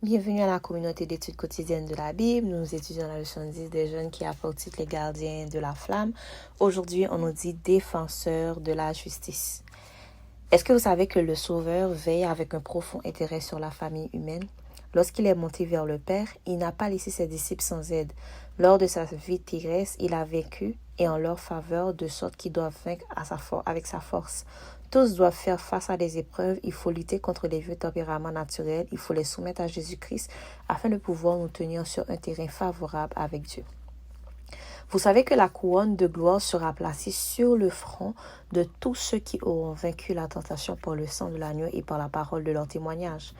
Bienvenue à la communauté d'études quotidiennes de la Bible. Nous étudions la leçon 10 des jeunes qui a pour titre les gardiens de la flamme. Aujourd'hui, on nous dit défenseurs de la justice. Est-ce que vous savez que le Sauveur veille avec un profond intérêt sur la famille humaine? Lorsqu'il est monté vers le Père, il n'a pas laissé ses disciples sans aide. Lors de sa vie terrestre, il a vaincu et en leur faveur, de sorte qu'ils doivent vaincre avec sa force. Tous doivent faire face à des épreuves. Il faut lutter contre les vieux tempéraments naturels. Il faut les soumettre à Jésus-Christ afin de pouvoir nous tenir sur un terrain favorable avec Dieu. Vous savez que la couronne de gloire sera placée sur le front de tous ceux qui auront vaincu la tentation par le sang de l'agneau et par la parole de leur témoignage.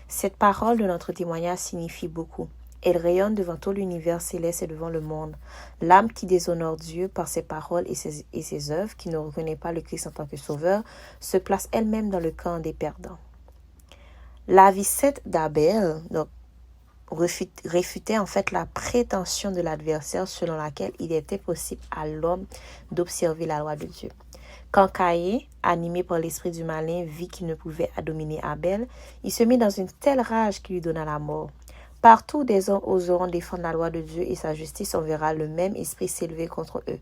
Cette parole de notre témoignage signifie beaucoup. Elle rayonne devant tout l'univers céleste et devant le monde. L'âme qui déshonore Dieu par ses paroles et ses œuvres, qui ne reconnaît pas le Christ en tant que sauveur, se place elle-même dans le camp des perdants. La vie sainte d'Abel réfutait en fait la prétention de l'adversaire selon laquelle il était possible à l'homme d'observer la loi de Dieu. Quand Caïn, animé par l'esprit du malin, vit qu'il ne pouvait dominer Abel, il se mit dans une telle rage qu'il lui donna la mort. Partout des hommes oseront défendre la loi de Dieu et sa justice, on verra le même esprit s'élever contre eux.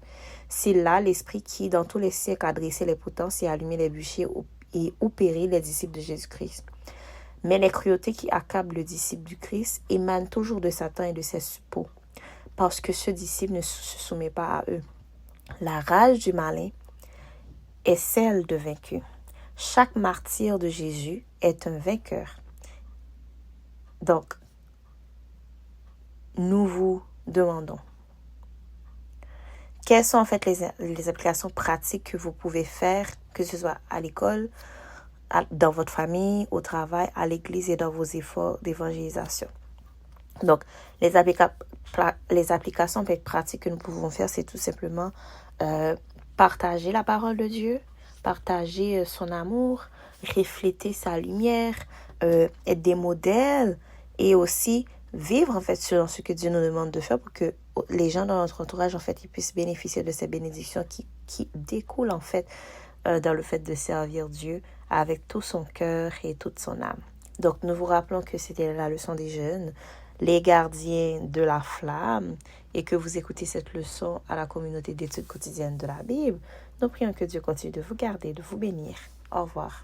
C'est là l'esprit qui, dans tous les siècles, a dressé les potences et allumé les bûchers et opéré les disciples de Jésus-Christ. Mais les cruautés qui accablent le disciple du Christ émanent toujours de Satan et de ses suppôts, parce que ce disciple ne se soumet pas à eux. La rage du malin est celle de vaincu. Chaque martyr de Jésus est un vainqueur. Donc, nous vous demandons, quelles sont en fait les applications pratiques que vous pouvez faire, que ce soit à l'école, dans votre famille, au travail, à l'église et dans vos efforts d'évangélisation. Donc, les applications pratiques que nous pouvons faire, c'est tout simplement partager la parole de Dieu, partager son amour, refléter sa lumière, être des modèles et aussi vivre en fait selon ce que Dieu nous demande de faire pour que les gens dans notre entourage en fait ils puissent bénéficier de ces bénédictions qui découlent en fait dans le fait de servir Dieu avec tout son cœur et toute son âme. Donc nous vous rappelons que c'était la leçon des jeunes, les gardiens de la flamme, et que vous écoutez cette leçon à la communauté d'études quotidiennes de la Bible. Nous prions que Dieu continue de vous garder, de vous bénir. Au revoir.